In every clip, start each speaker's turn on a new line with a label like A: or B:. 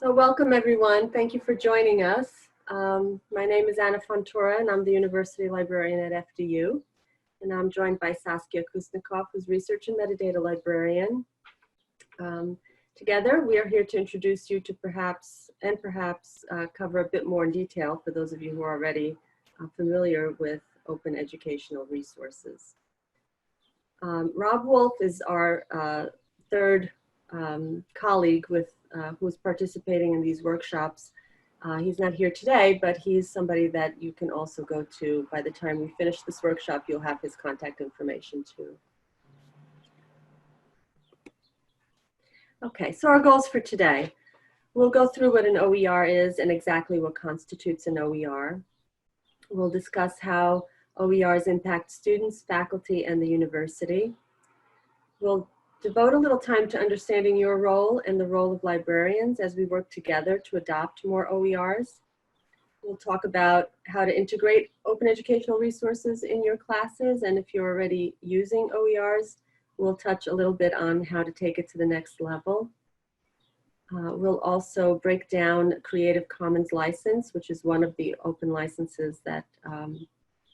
A: So welcome everyone. Thank you for joining us. My name is Anna Fontoura and I'm the University Librarian at FDU. And I'm joined by Saskia Kusnikov, who's Research and Metadata Librarian. Together, we are here to introduce you to perhaps cover a bit more in detail for those of you who are already familiar with open educational resources. Rob Wolf is our third colleague who's participating in these workshops. He's not here today, but he's somebody that you can also go to. By the time we finish this workshop, you'll have his contact information too. Okay, so our goals for today. We'll go through what an OER is and exactly what constitutes an OER. We'll discuss how OERs impact students, faculty, and the university. We'll devote a little time to understanding your role and the role of librarians as we work together to adopt more OERs. We'll talk about how to integrate open educational resources in your classes, and if you're already using OERs, we'll touch a little bit on how to take it to the next level. We'll also break down Creative Commons license, which is one of the open licenses that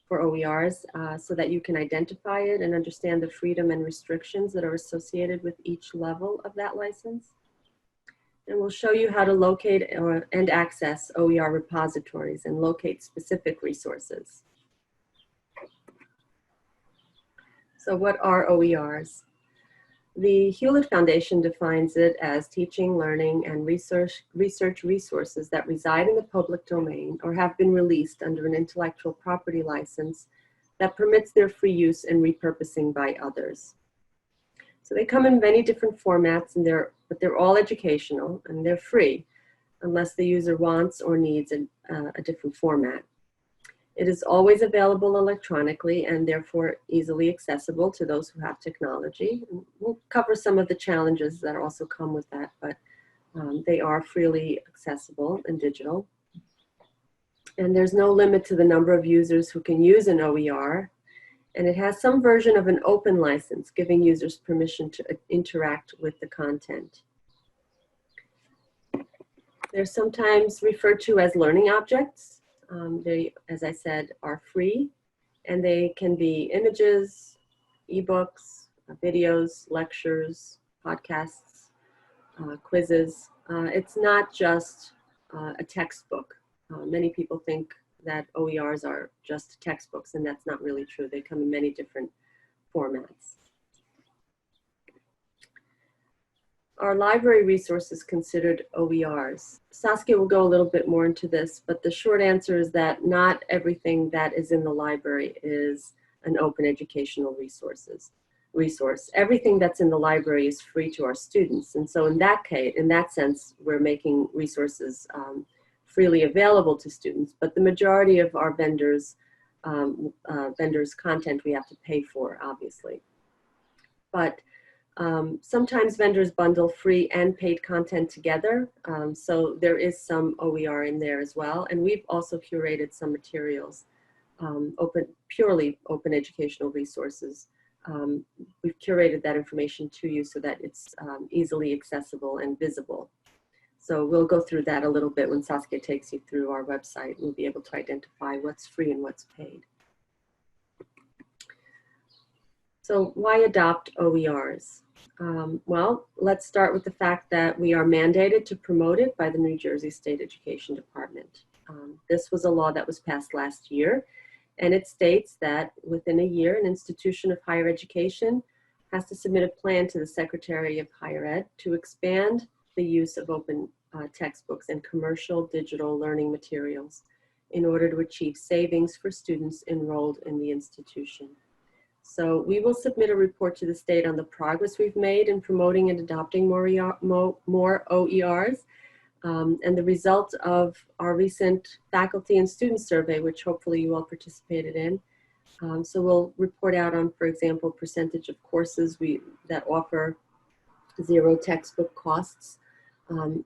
A: for OERs, so that you can identify it and understand the freedom and restrictions that are associated with each level of that license. And we'll show you how to locate and access OER repositories and locate specific resources. So what are OERs? The Hewlett Foundation defines it as teaching, learning, and research resources that reside in the public domain or have been released under an intellectual property license that permits their free use and repurposing by others. So they come in many different formats, but they're all educational and they're free unless the user wants or needs a different format. It is always available electronically and therefore easily accessible to those who have technology. And we'll cover some of the challenges that also come with that, but they are freely accessible and digital. And there's no limit to the number of users who can use an OER. And it has some version of an open license, giving users permission to interact with the content. They're sometimes referred to as learning objects. They, as I said, are free, and they can be images, ebooks, videos, lectures, podcasts, quizzes. It's not just a textbook. Many people think that OERs are just textbooks, and that's not really true. They come in many different formats. Are library resources considered OERs? Saskia will go a little bit more into this, but the short answer is that not everything that is in the library is an open educational resource. Everything that's in the library is free to our students. And so in that case, in that sense, we're making resources freely available to students, but the majority of our vendors' content we have to pay for, obviously. But sometimes vendors bundle free and paid content together, so there is some OER in there as well. And we've also curated some materials, purely open educational resources. We've curated that information to you so that it's easily accessible and visible. So we'll go through that a little bit when Saskia takes you through our website. We'll be able to identify what's free and what's paid. So why adopt OERs? Well, let's start with the fact that we are mandated to promote it by the New Jersey State Education Department. This was a law that was passed last year, and it states that within a year, an institution of higher education has to submit a plan to the Secretary of Higher Ed to expand the use of open textbooks and commercial digital learning materials in order to achieve savings for students enrolled in the institution. So we will submit a report to the state on the progress we've made in promoting and adopting more OERs, and the result of our recent faculty and student survey, which hopefully you all participated in. So we'll report out on, for example, percentage of courses that offer zero textbook costs,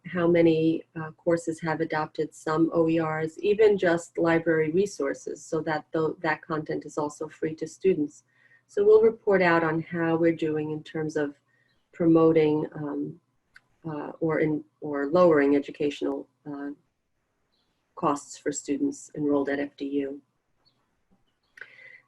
A: how many courses have adopted some OERs, even just library resources, so that that content is also free to students. So we'll report out on how we're doing in terms of promoting or lowering educational costs for students enrolled at FDU.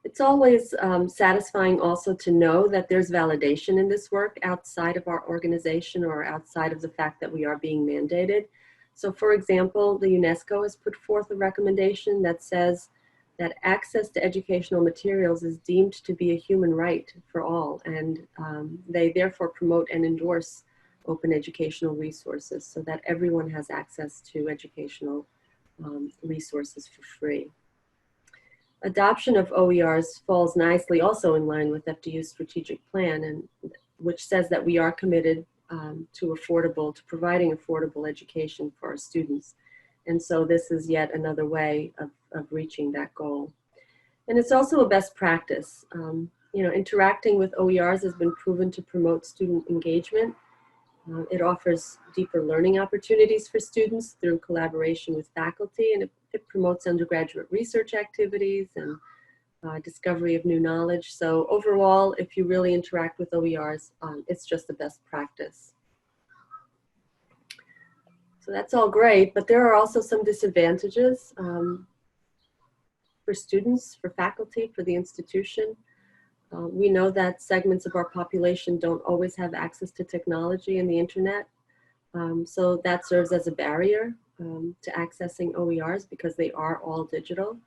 A: It's always satisfying also to know that there's validation in this work outside of our organization or outside of the fact that we are being mandated. So for example, the UNESCO has put forth a recommendation that says that access to educational materials is deemed to be a human right for all, and they therefore promote and endorse open educational resources so that everyone has access to educational resources for free. Adoption of OERs falls nicely also in line with FDU's strategic plan, and which says that we are committed to providing affordable education for our students. And so this is yet another way of reaching that goal. And it's also a best practice. Interacting with OERs has been proven to promote student engagement. It offers deeper learning opportunities for students through collaboration with faculty, and it promotes undergraduate research activities and discovery of new knowledge. So overall, if you really interact with OERs, it's just the best practice. So that's all great, but there are also some disadvantages for students, for faculty, for the institution. We know that segments of our population don't always have access to technology and the internet. So that serves as a barrier to accessing OERs because they are all digital.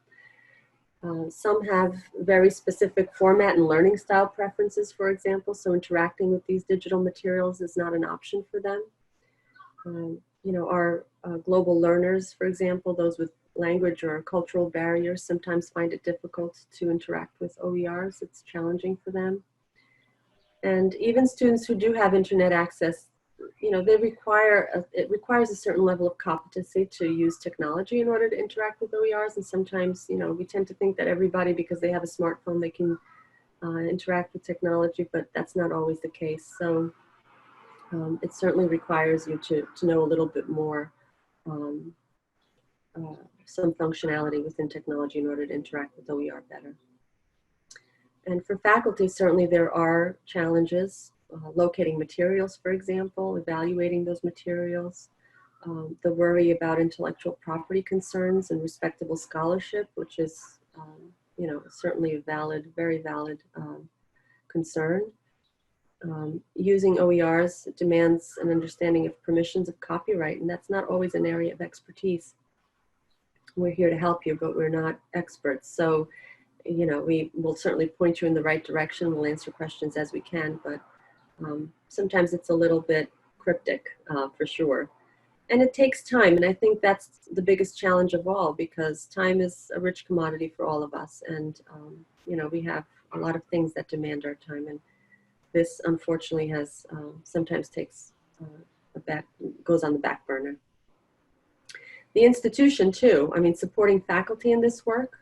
A: Some have very specific format and learning style preferences, for example, so interacting with these digital materials is not an option for them. Our global learners, for example, those with language or cultural barriers sometimes find it difficult to interact with OERs. It's challenging for them. And even students who do have internet access, it requires a certain level of competency to use technology in order to interact with OERs. And sometimes, we tend to think that everybody, because they have a smartphone, they can interact with technology, but that's not always the case. So it certainly requires you to know a little bit more, some functionality within technology in order to interact with OER better. And for faculty, certainly there are challenges, locating materials, for example, evaluating those materials, the worry about intellectual property concerns and respectable scholarship, which is, certainly a very valid concern. Using OERs demands an understanding of permissions of copyright, and that's not always an area of expertise. We're here to help you, but we're not experts. So, we will certainly point you in the right direction. We'll answer questions as we can, but sometimes it's a little bit cryptic, for sure. And it takes time, and I think that's the biggest challenge of all, because time is a rich commodity for all of us, and we have a lot of things that demand our time, and this unfortunately has sometimes goes on the back burner. The institution too, supporting faculty in this work.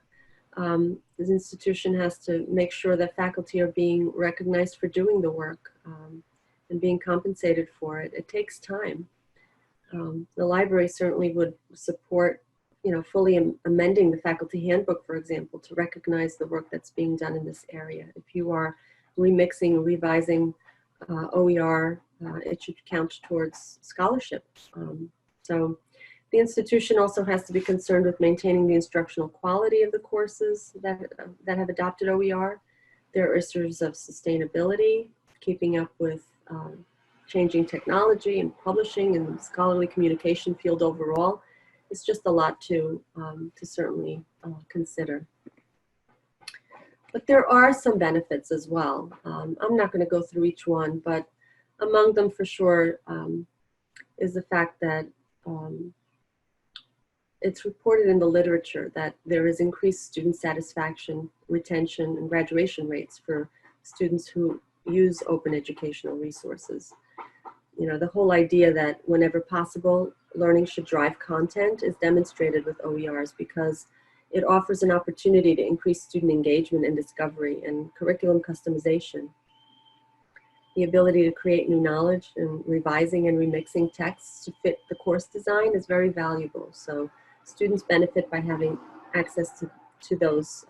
A: This institution has to make sure that faculty are being recognized for doing the work and being compensated for it. It takes time. The library certainly would support, fully amending the faculty handbook, for example, to recognize the work that's being done in this area. If you are remixing, revising OER, it should count towards scholarship. So the institution also has to be concerned with maintaining the instructional quality of the courses that have adopted OER. There are issues of sustainability, keeping up with changing technology and publishing and scholarly communication field overall. It's just a lot to certainly consider. But there are some benefits as well. I'm not going to go through each one, but among them for sure is the fact that it's reported in the literature that there is increased student satisfaction, retention, and graduation rates for students who use open educational resources. The whole idea that whenever possible, learning should drive content is demonstrated with OERs because it offers an opportunity to increase student engagement and discovery and curriculum customization. The ability to create new knowledge and revising and remixing texts to fit the course design is very valuable. So students benefit by having access to those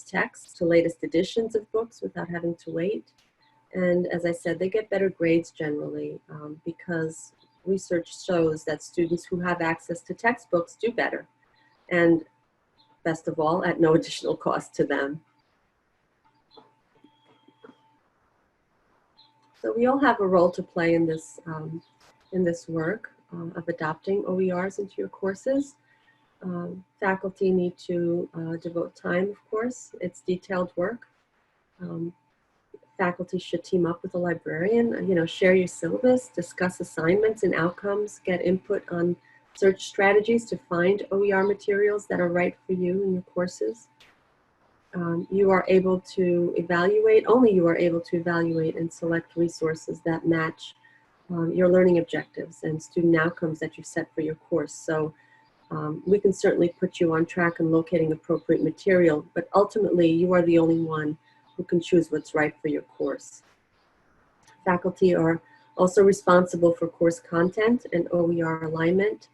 A: texts, to latest editions of books without having to wait. And as I said, they get better grades generally because research shows that students who have access to textbooks do better. And best of all, at no additional cost to them. So we all have a role to play in this work of adopting OERs into your courses. Faculty need to devote time, of course. It's detailed work. Faculty should team up with a librarian, share your syllabus, discuss assignments and outcomes, get input on search strategies to find OER materials that are right for you in your courses. You are able to evaluate, only you are able to evaluate and select resources that match your learning objectives and student outcomes that you've set for your course. So we can certainly put you on track in locating appropriate material, but ultimately you are the only one who can choose what's right for your course. Faculty are also responsible for course content and OER alignment,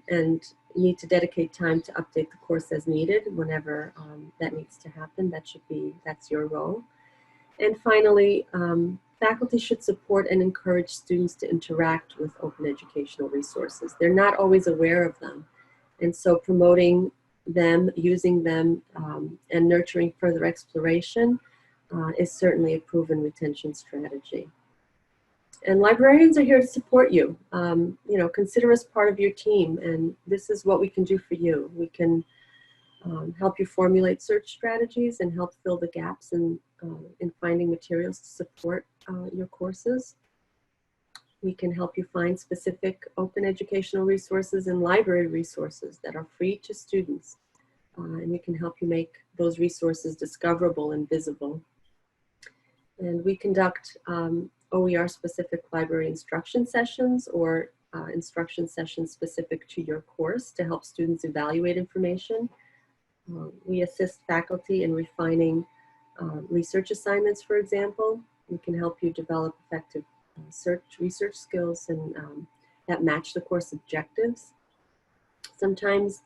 A: and need to dedicate time to update the course as needed whenever that needs to happen. That's your role. And finally, faculty should support and encourage students to interact with open educational resources. They're not always aware of them. And so promoting them, using them, and nurturing further exploration is certainly a proven retention strategy. And librarians are here to support you. Consider us part of your team, and this is what we can do for you. We can help you formulate search strategies and help fill the gaps in finding materials to support your courses. We can help you find specific open educational resources and library resources that are free to students. And we can help you make those resources discoverable and visible. And we conduct OER-specific library instruction sessions or instruction sessions specific to your course to help students evaluate information. We assist faculty in refining research assignments, for example. We can help you develop effective research skills and that match the course objectives. Sometimes,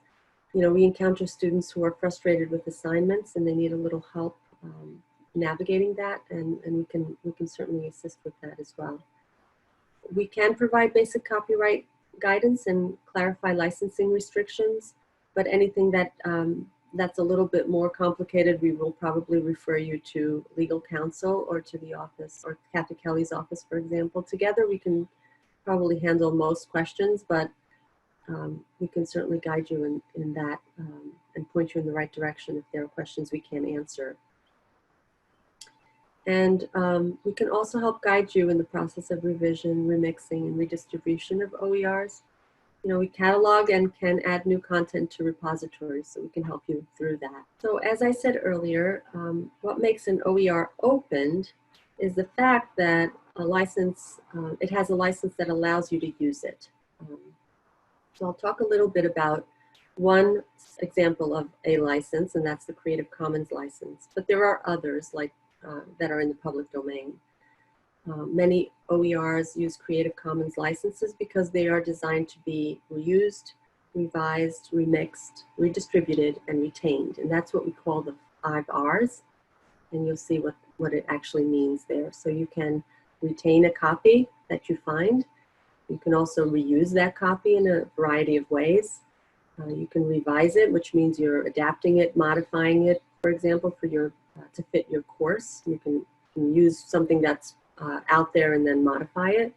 A: we encounter students who are frustrated with assignments and they need a little help navigating that, and we can certainly assist with that as well. We can provide basic copyright guidance and clarify licensing restrictions, but anything that's a little bit more complicated, we will probably refer you to legal counsel or to the office, or Kathy Kelly's office, for example. Together we can probably handle most questions, but we can certainly guide you in that and point you in the right direction if there are questions we can't answer. And we can also help guide you in the process of revision, remixing, and redistribution of OERs. We catalog and can add new content to repositories, so we can help you through that. So as I said earlier, what makes an OER opened is the fact that a license, it has a license that allows you to use it. So I'll talk a little bit about one example of a license, and that's the Creative Commons license. But there are others that are in the public domain. Many OERs use Creative Commons licenses because they are designed to be reused, revised, remixed, redistributed, and retained. And that's what we call the 5 R's. And you'll see what it actually means there. So you can retain a copy that you find. You can also reuse that copy in a variety of ways. You can revise it, which means you're adapting it, modifying it, for example, for to fit your course. You can use something that's out there and then modify it.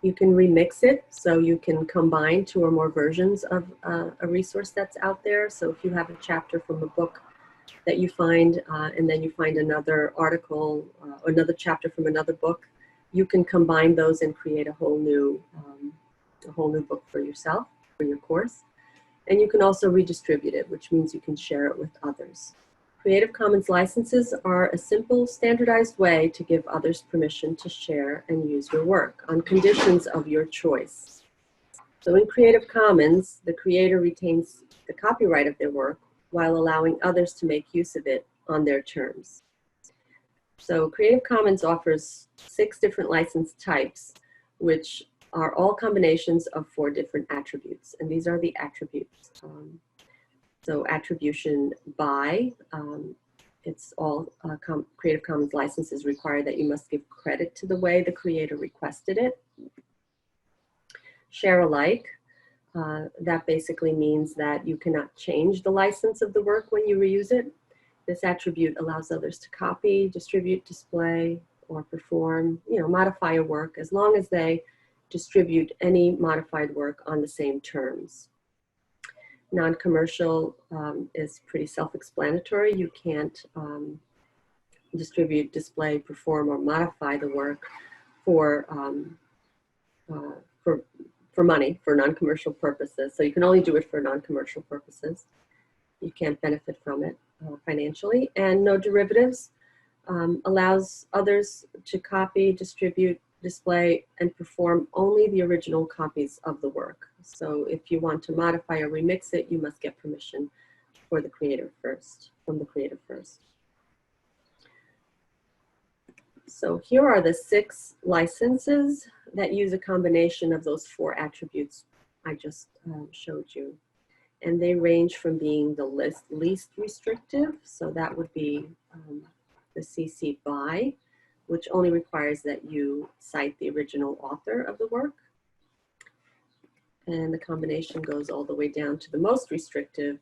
A: You can remix it, so you can combine 2 or more versions of a resource that's out there. So if you have a chapter from a book that you find, and then you find another article, another chapter from another book, you can combine those and create a whole new book for yourself, for your course. And you can also redistribute it, which means you can share it with others. Creative Commons licenses are a simple, standardized way to give others permission to share and use your work on conditions of your choice. So in Creative Commons, the creator retains the copyright of their work while allowing others to make use of it on their terms. So Creative Commons offers 6 different license types, which are all combinations of 4 different attributes. And these are the attributes. So attribution by, It's all Creative Commons licenses require that you must give credit to the way the creator requested it. Share alike, that basically means that you cannot change the license of the work when you reuse it. This attribute allows others to copy, distribute, display, or perform, modify a work as long as they distribute any modified work on the same terms. Non-commercial is pretty self-explanatory. You can't distribute, display, perform, or modify the work for money, for non-commercial purposes. So you can only do it for non-commercial purposes. You can't benefit from it financially. And no derivatives allows others to copy, distribute, display, and perform only the original copies of the work. So if you want to modify or remix it, you must get permission for the creator first, from the creator first. So here are the 6 licenses that use a combination of those 4 attributes I just showed you. And they range from being the least restrictive, so that would be the CC BY, which only requires that you cite the original author of the work. And the combination goes all the way down to the most restrictive,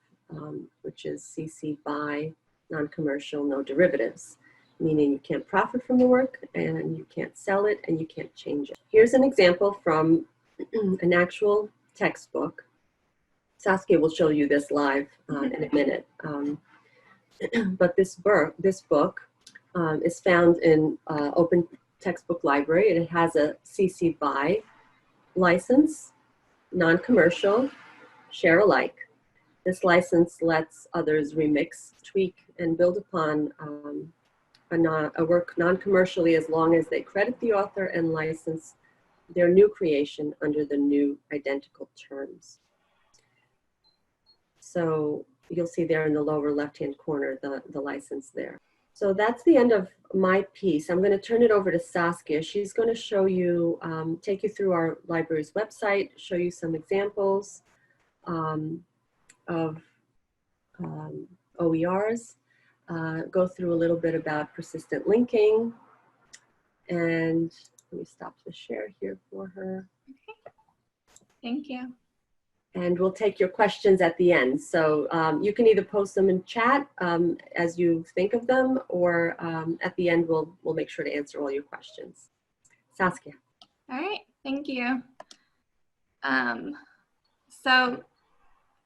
A: which is CC BY, non-commercial, no derivatives, meaning you can't profit from the work and you can't sell it and you can't change it. Here's an example from an actual textbook. Saskia will show you this live in a minute. But this book is found in Open Textbook Library, and it has a CC BY license, non-commercial, share alike. This license lets others remix, tweak, and build upon a work non-commercially as long as they credit the author and license their new creation under the new identical terms. So you'll see there in the lower left-hand corner the license there. So that's the end of my piece. I'm going to turn it over to Saskia. She's going to show you, take you through our library's website, show you some examples of OERs, go through a little bit about persistent linking, and let me stop the share here for her.
B: Okay. Thank you.
A: And we'll take your questions at the end. So you can either post them in chat as you think of them, or at the end we'll make sure to answer all your questions. Saskia.
B: All right, thank you. So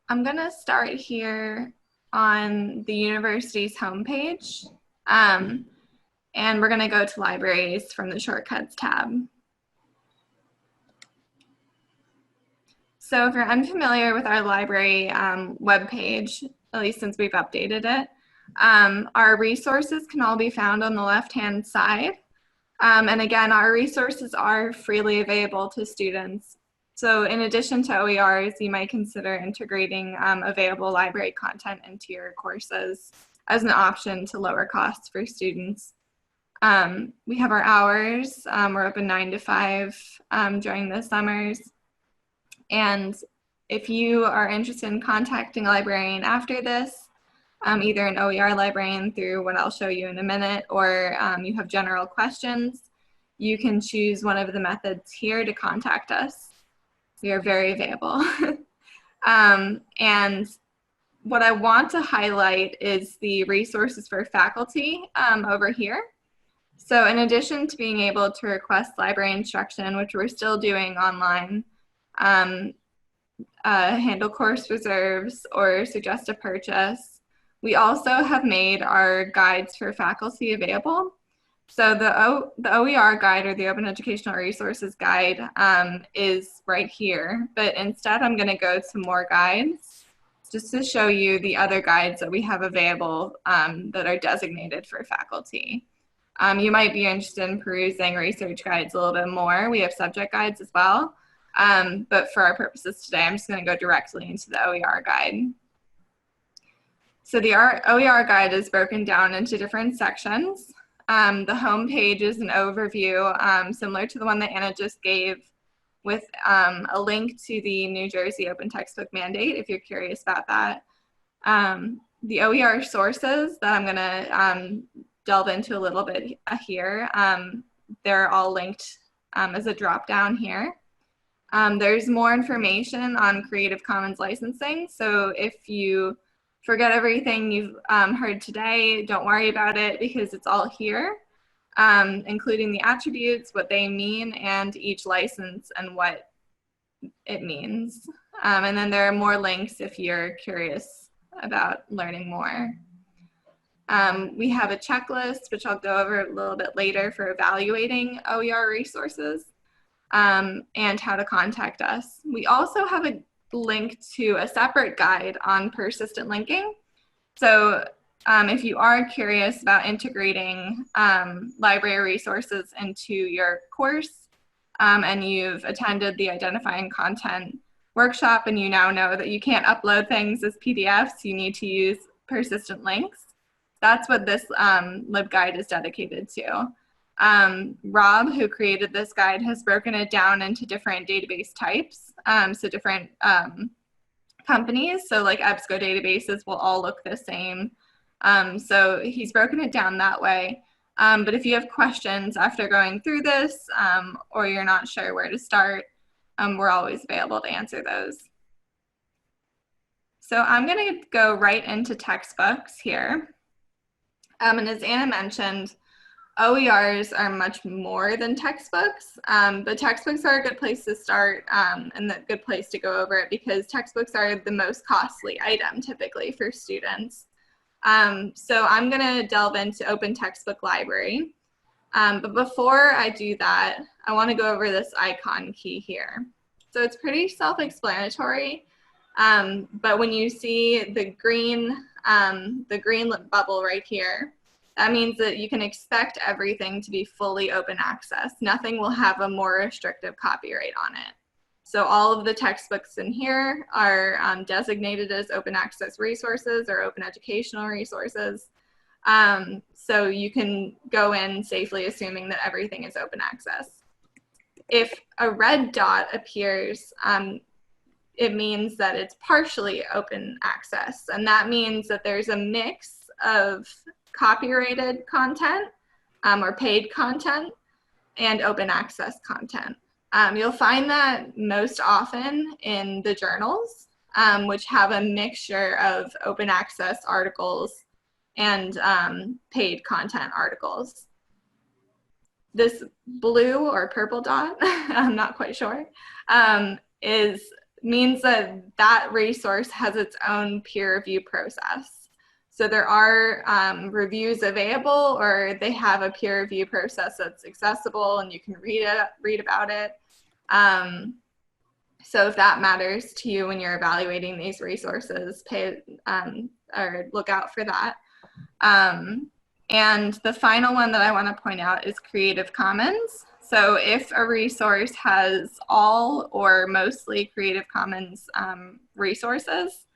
B: I'm gonna start here on the university's homepage, and we're gonna go to libraries from the shortcuts tab. So if you're unfamiliar with our library webpage, at least since we've updated it, our resources can all be found on the left-hand side. And again, our resources are freely available to students. So in addition to OERs, you might consider integrating available library content into your courses as an option to lower costs for students. We have our hours. We're open 9 to 5 during the summers. And if you are interested in contacting a librarian after this, either an OER librarian through what I'll show you in a minute, or you have general questions, you can choose one of the methods here to contact us. We are very available. And what I want to highlight is the resources for faculty over here. So in addition to being able to request library instruction, which we're still doing online, handle course reserves or suggest a purchase, we also have made our guides for faculty available. So the OER guide, or the Open Educational Resources Guide, is right here, but instead I'm going to go to more guides just to show you the other guides that we have available that are designated for faculty. You might be interested in perusing research guides a little bit more. We have subject guides as well. But for our purposes today, I'm just going to go directly into the OER guide. So the OER guide is broken down into different sections. The home page is an overview similar to the one that Anna just gave, with a link to the New Jersey Open Textbook Mandate if you're curious about that. the OER sources that I'm going to delve into a little bit here, they're all linked as a drop down here. There's more information on Creative Commons licensing. So if you forget everything you've heard today, don't worry about it because it's all here, including the attributes, what they mean, and each license and what it means. And then there are more links if you're curious about learning more. We have a checklist, which I'll go over a little bit later for evaluating OER resources and how to contact us. We also have a link to a separate guide on persistent linking. So if you are curious about integrating library resources into your course and you've attended the Identifying Content workshop and you now know that you can't upload things as PDFs, you need to use persistent links. That's what this LibGuide is dedicated to. Rob, who created this guide, has broken it down into different database types, so different companies. So like EBSCO databases will all look the same. So he's broken it down that way. But if you have questions after going through this or you're not sure where to start, we're always available to answer those. So I'm going to go right into textbooks here. And as Anna mentioned, OERs are much more than textbooks, but textbooks are a good place to start and a good place to go over it because textbooks are the most costly item typically for students. So I'm going to delve into Open Textbook Library. But before I do that, I want to go over this icon key here. So it's pretty self-explanatory, but when you see the green bubble right here, that means that you can expect everything to be fully open access. Nothing will have a more restrictive copyright on it. So all of the textbooks in here are designated as open access resources or open educational resources. So you can go in safely assuming that everything is open access. If a red dot appears, it means that it's partially open access. And that means that there's a mix of copyrighted content or paid content and open access content. You'll find that most often in the journals, which have a mixture of open access articles and paid content articles. This blue or purple dot, I'm not quite sure, means that that resource has its own peer review process. So there are reviews available, or they have a peer review process that's accessible and you can read about it. So if that matters to you when you're evaluating these resources, or look out for that. And the final one that I want to point out is Creative Commons. So if a resource has all or mostly Creative Commons resources,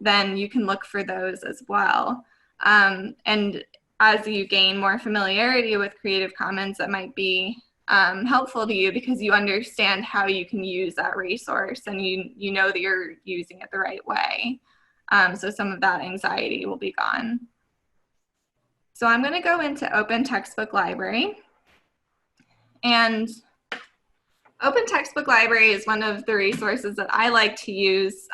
B: then you can look for those as well. And as you gain more familiarity with Creative Commons, that might be helpful to you because you understand how you can use that resource and you know that you're using it the right way. So some of that anxiety will be gone. So I'm going to go into Open Textbook Library. And Open Textbook Library is one of the resources that I like to use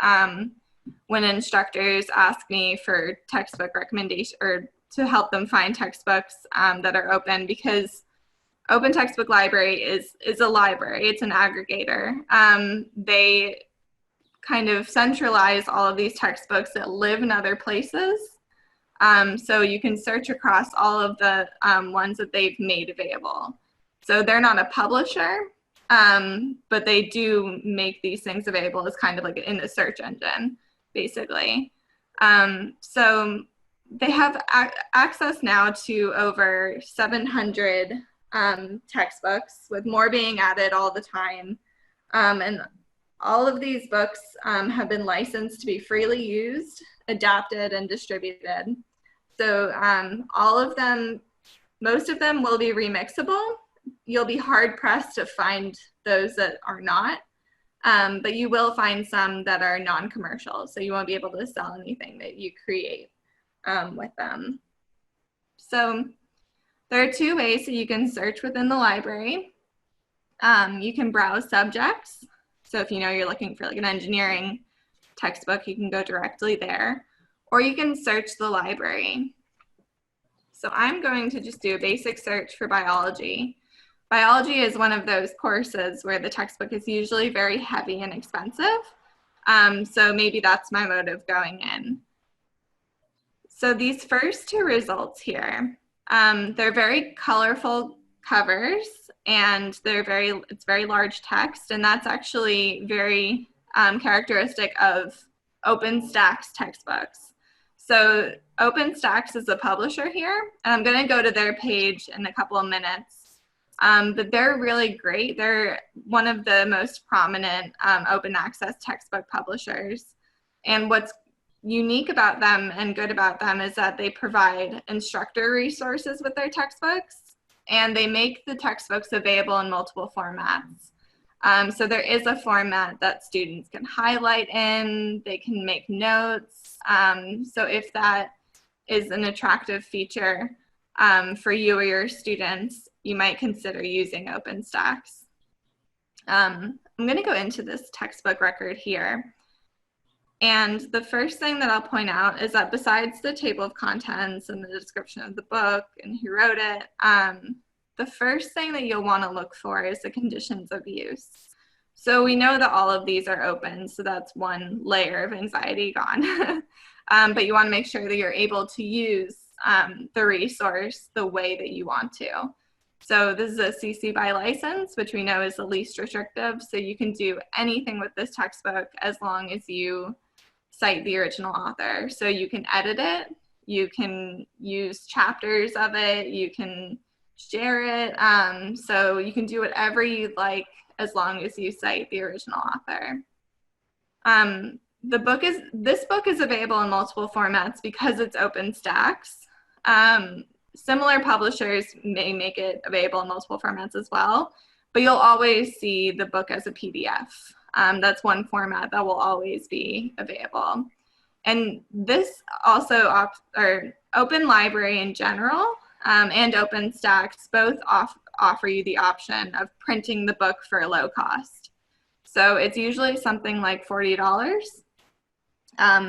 B: when instructors ask me for textbook recommendation or to help them find textbooks that are open, because Open Textbook Library is a library. It's an aggregator. They kind of centralize all of these textbooks that live in other places. So you can search across all of the ones that they've made available. So they're not a publisher, but they do make these things available as kind of like in the search engine, basically. So they have access now to over 700 textbooks, with more being added all the time. And all of these books have been licensed to be freely used, adapted, and distributed. So all of them, most of them will be remixable. You'll be hard pressed to find those that are not. But you will find some that are non-commercial, so you won't be able to sell anything that you create with them. So there are two ways that you can search within the library. You can browse subjects. So if you know you're looking for like an engineering textbook, you can go directly there. Or you can search the library. So I'm going to just do a basic search for biology. Biology is one of those courses where the textbook is usually very heavy and expensive. So maybe that's my motive going in. So these first two results here, they're very colorful covers, and it's very large text, and that's actually very characteristic of OpenStax textbooks. So OpenStax is a publisher here, and I'm going to go to their page in a couple of minutes. But they're really great. They're one of the most prominent open access textbook publishers. And what's unique about them and good about them is that they provide instructor resources with their textbooks, and they make the textbooks available in multiple formats. So there is a format that students can highlight in, they can make notes. So if that is an attractive feature for you or your students, you might consider using OpenStax. I'm going to go into this textbook record here. And the first thing that I'll point out is that besides the table of contents and the description of the book and who wrote it, the first thing that you'll want to look for is the conditions of use. So we know that all of these are open, so that's one layer of anxiety gone. But you want to make sure that you're able to use the resource the way that you want to. So this is a CC by license, which we know is the least restrictive, so you can do anything with this textbook as long as you cite the original author. So you can edit it, you can use chapters of it, you can share it, so you can do whatever you'd like as long as you cite the original author. This book is available in multiple formats because it's OpenStax. Similar publishers may make it available in multiple formats as well, but you'll always see the book as a PDF. That's one format that will always be available. And this also, Open Library in general and OpenStax both offer you the option of printing the book for a low cost. So it's usually something like $40.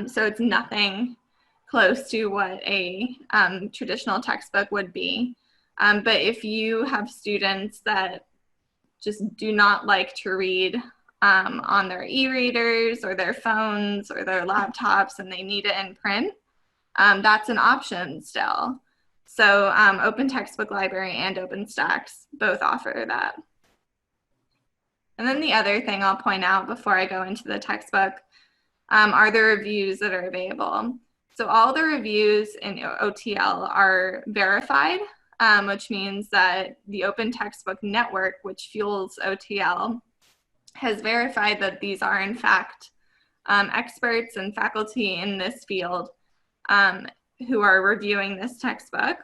B: So it's nothing close to what a traditional textbook would be. But if you have students that just do not like to read on their e-readers or their phones or their laptops and they need it in print, that's an option still. So Open Textbook Library and OpenStax both offer that. And then the other thing I'll point out before I go into the textbook are the reviews that are available. So all the reviews in OTL are verified, which means that the Open Textbook Network, which fuels OTL, has verified that these are in fact experts and faculty in this field who are reviewing this textbook,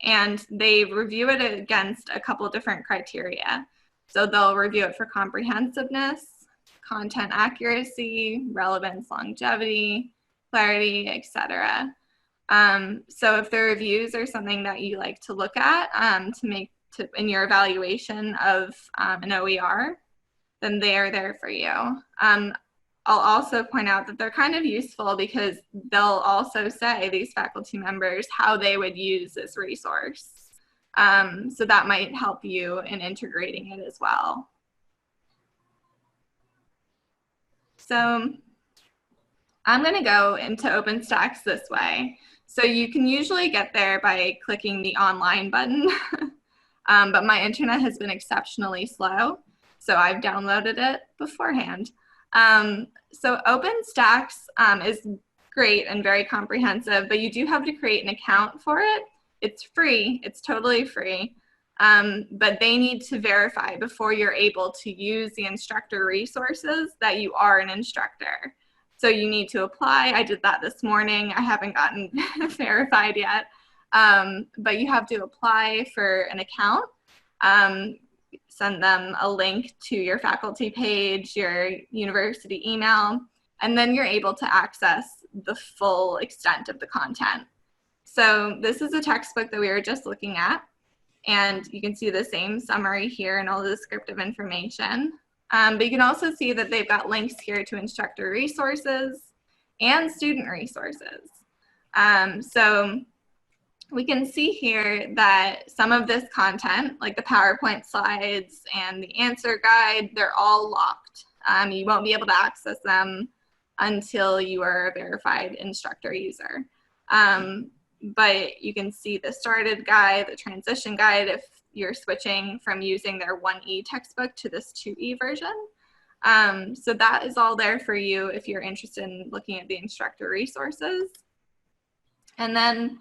B: and they review it against a couple different criteria. So they'll review it for comprehensiveness, content accuracy, relevance, longevity, clarity, etc. So if the reviews are something that you like to look at in your evaluation of an OER, then they are there for you. I'll also point out that they're kind of useful because they'll also say, these faculty members, how they would use this resource. So that might help you in integrating it as well. So I'm going to go into OpenStax this way. So you can usually get there by clicking the online button, but my internet has been exceptionally slow, so I've downloaded it beforehand. So OpenStax is great and very comprehensive, but you do have to create an account for it. It's free, it's totally free, but they need to verify before you're able to use the instructor resources that you are an instructor. So you need to apply. I did that this morning. I haven't gotten verified yet, but you have to apply for an account. send them a link to your faculty page, your university email, and then you're able to access the full extent of the content. So this is a textbook that we were just looking at, and you can see the same summary here and all the descriptive information. But you can also see that they've got links here to instructor resources and student resources. So we can see here that some of this content, like the PowerPoint slides and the answer guide, they're all locked. You won't be able to access them until you are a verified instructor user. But you can see the started guide, the transition guide, if you're switching from using their 1E textbook to this 2E version. So that is all there for you if you're interested in looking at the instructor resources. And then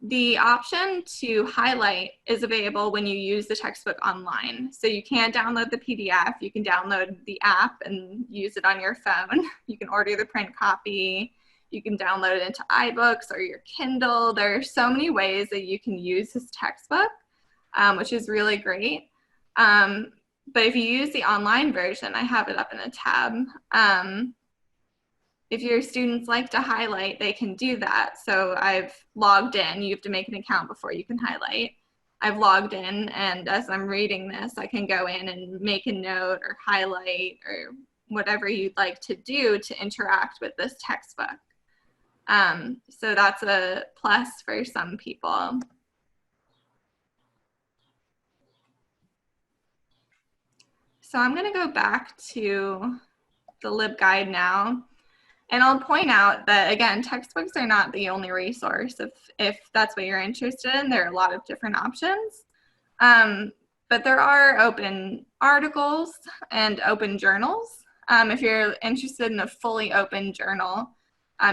B: the option to highlight is available when you use the textbook online. So you can download the PDF, you can download the app and use it on your phone. You can order the print copy, you can download it into iBooks or your Kindle. There are so many ways that you can use this textbook, which is really great. But if you use the online version, I have it up in a tab. If your students like to highlight, they can do that. So I've logged in. You have to make an account before you can highlight. I've logged in, and as I'm reading this, I can go in and make a note or highlight or whatever you'd like to do to interact with this textbook. So that's a plus for some people. So I'm going to go back to the LibGuide now. And I'll point out that, again, textbooks are not the only resource. If that's what you're interested in, there are a lot of different options. But there are open articles and open journals. If you're interested in a fully open journal,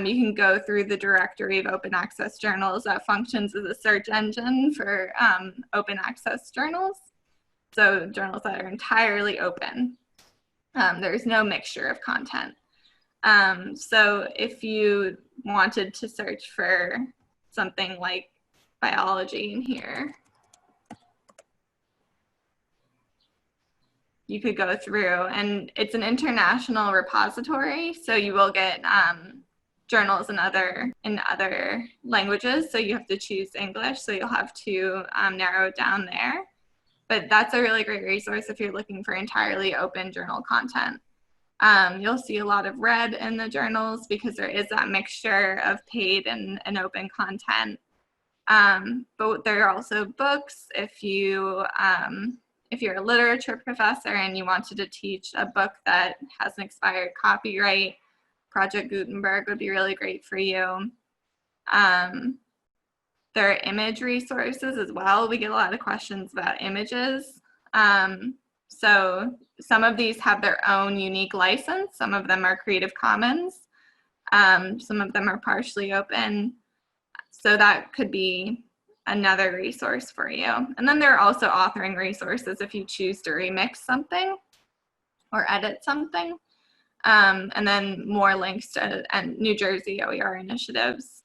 B: you can go through the directory of open access journals that functions as a search engine for open access journals. So journals that are entirely open. There's no mixture of content. So if you wanted to search for something like biology in here, you could go through, and it's an international repository, so you will get journals in other languages, so you have to choose English, so you'll have to narrow it down there. But that's a really great resource if you're looking for entirely open journal content. You'll see a lot of red in the journals because there is that mixture of paid and open content. But there are also books. If you're a literature professor and you wanted to teach a book that has an expired copyright, Project Gutenberg would be really great for you. There are image resources as well. We get a lot of questions about images. So some of these have their own unique license. Some of them are Creative Commons. Some of them are partially open. So that could be another resource for you. And then there are also authoring resources if you choose to remix something or edit something. And then more links to New Jersey OER initiatives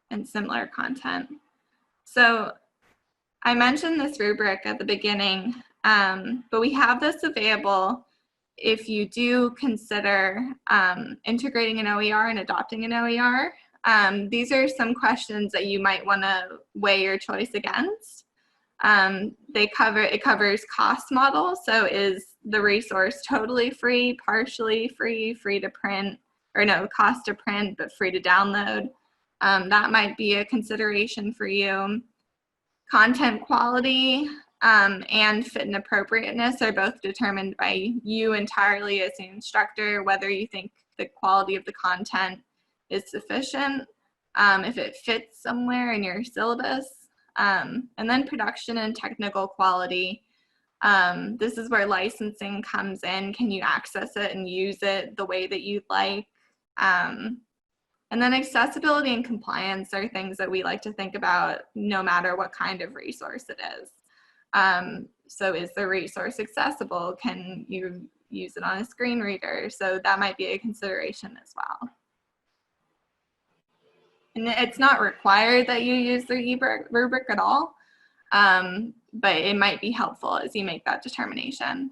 B: and similar content. So I mentioned this rubric at the beginning, but we have this available if you do consider integrating an OER and adopting an OER. These are some questions that you might want to weigh your choice against. It covers cost model. So is the resource totally free, partially free, free to print, or no, cost to print, but free to download? That might be a consideration for you. Content quality and fit and appropriateness are both determined by you entirely as an instructor, whether you think the quality of the content is sufficient, if it fits somewhere in your syllabus. And then production and technical quality. This is where licensing comes in. Can you access it and use it the way that you'd like? And then accessibility and compliance are things that we like to think about no matter what kind of resource it is. So is the resource accessible? Can you use it on a screen reader? So that might be a consideration as well. And it's not required that you use the rubric at all. but it might be helpful as you make that determination.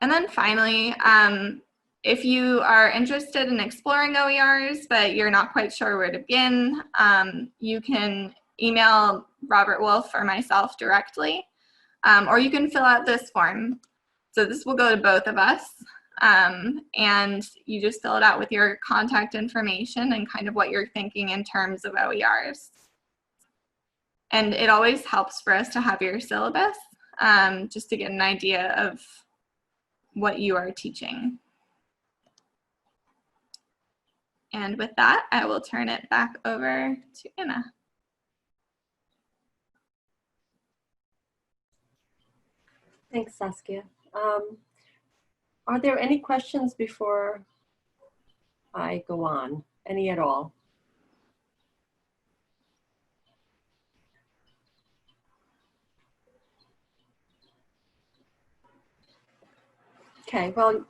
B: And then finally, if you are interested in exploring OERs, but you're not quite sure where to begin, you can email Robert Wolf or myself directly, or you can fill out this form. So this will go to both of us, and you just fill it out with your contact information and kind of what you're thinking in terms of OERs. And it always helps for us to have your syllabus, just to get an idea of what you are teaching. And with that, I will turn it back over to Anna.
A: Thanks, Saskia. Are there any questions before I go on? Any at all? Okay, well,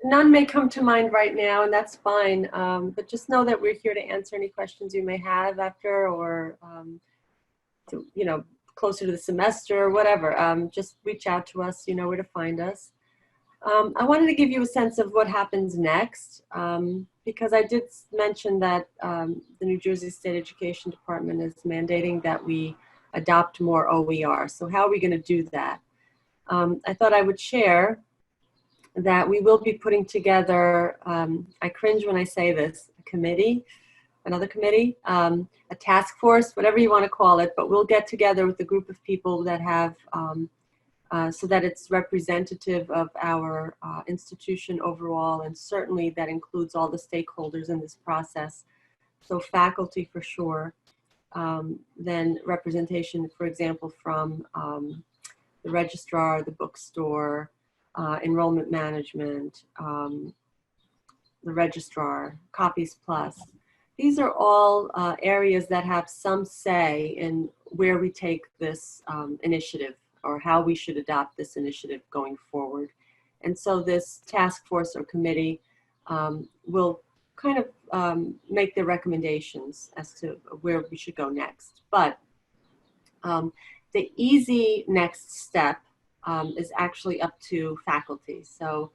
A: none may come to mind right now, and that's fine. But just know that we're here to answer any questions you may have after, or closer to the semester, or whatever. Just reach out to us. You know where to find us. I wanted to give you a sense of what happens next, because I did mention that the New Jersey State Education Department is mandating that we adopt more OER. So how are we going to do that? I thought I would share that we will be putting together, I cringe when I say this, another committee, a task force, whatever you want to call it, but we'll get together with a group of people that have, so that it's representative of our institution overall, and certainly that includes all the stakeholders in this process. So faculty for sure, then representation, for example, from the registrar, the bookstore, enrollment management, the registrar, Copies Plus. These are all areas that have some say in where we take this initiative, or how we should adopt this initiative going forward. And so this task force or committee will kind of make their recommendations as to where we should go next. But the easy next step is actually up to faculty. So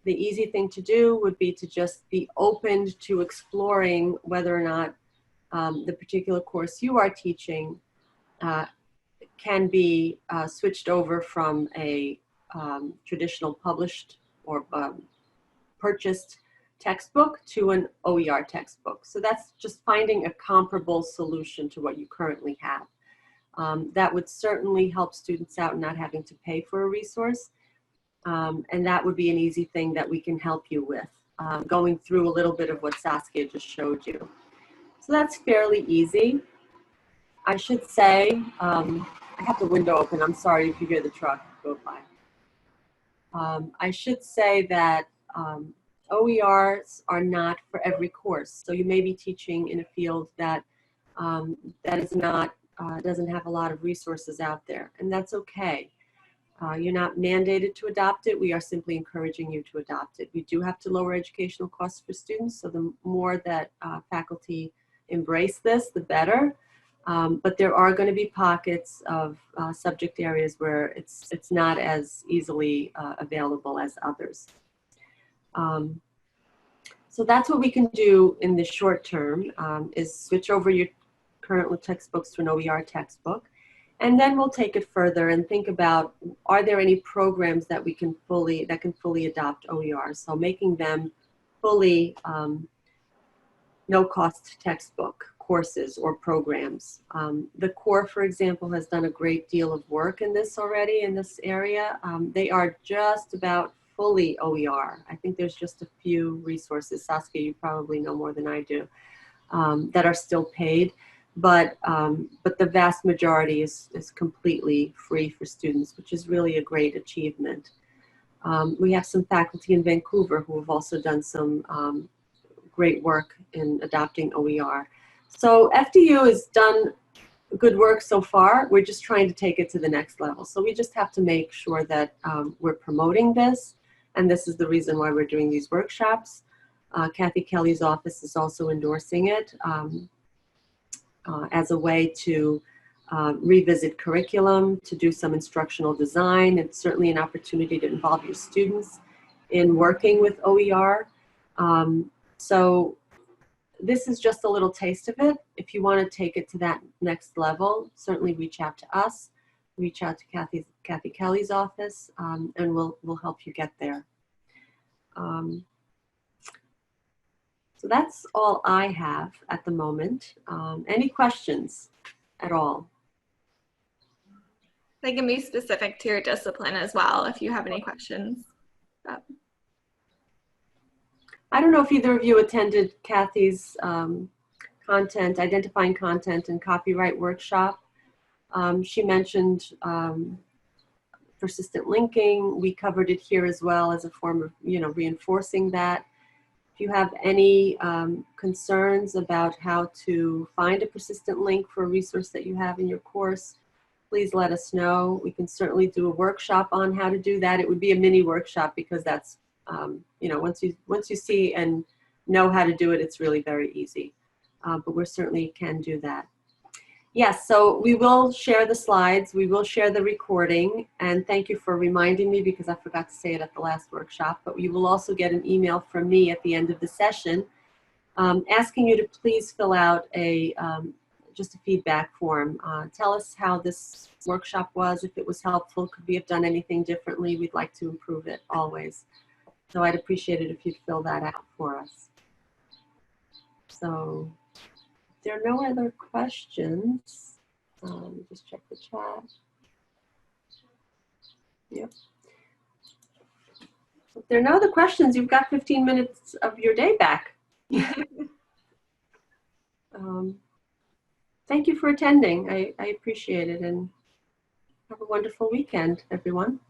A: the easy thing to do would be to just be open to exploring whether or not the particular course you are teaching can be switched over from a traditional published or purchased textbook to an OER textbook. So that's just finding a comparable solution to what you currently have. That would certainly help students out not having to pay for a resource. And that would be an easy thing that we can help you with, going through a little bit of what Saskia just showed you. So that's fairly easy. I should say, I have the window open. I'm sorry if you hear the truck go by. I should say that OERs are not for every course. So you may be teaching in a field that that is not, doesn't have a lot of resources out there, and that's okay. You're not mandated to adopt it. We are simply encouraging you to adopt it. We do have to lower educational costs for students, so the more that faculty embrace this, the better. But there are going to be pockets of subject areas where it's not as easily available as others. So that's what we can do in the short term, is switch over your current textbooks to an OER textbook. And then we'll take it further and think about, are there any programs that we can fully adopt OER? So making them fully no-cost textbook courses or programs. The Corps, for example, has done a great deal of work in this already, in this area. They are just about fully OER. I think there's just a few resources, Saskia, you probably know more than I do, that are still paid. But the vast majority is completely free for students, which is really a great achievement. We have some faculty in Vancouver who have also done some great work in adopting OER. So FDU has done good work so far. We're just trying to take it to the next level. So we just have to make sure that we're promoting this, and this is the reason why we're doing these workshops. Kathy Kelly's office is also endorsing it. as a way to revisit curriculum, to do some instructional design. It's certainly an opportunity to involve your students in working with OER. So this is just a little taste of it. If you want to take it to that next level, certainly reach out to us, reach out to Kathy Kelly's office, and we'll help you get there. So that's all I have at the moment. Any questions at all?
B: They can be specific to your discipline as well if you have any questions.
A: I don't know if either of you attended Kathy's identifying content and copyright workshop. She mentioned persistent linking. We covered it here as well as a form of, reinforcing that. If you have any concerns about how to find a persistent link for a resource that you have in your course, please let us know. We can certainly do a workshop on how to do that. It would be a mini workshop because that's, once you see and know how to do it, it's really very easy. But we certainly can do that. Yes, so we will share the slides, we will share the recording, and thank you for reminding me because I forgot to say it at the last workshop, but you will also get an email from me at the end of the session asking you to please fill out just a feedback form. Tell us how this workshop was, if it was helpful, could we have done anything differently? We'd like to improve it always. So I'd appreciate it if you'd fill that out for us. So if there are no other questions, just check the chat. Yep. If there are no other questions, you've got 15 minutes of your day back. Thank you for attending. I appreciate it, and have a wonderful weekend, everyone.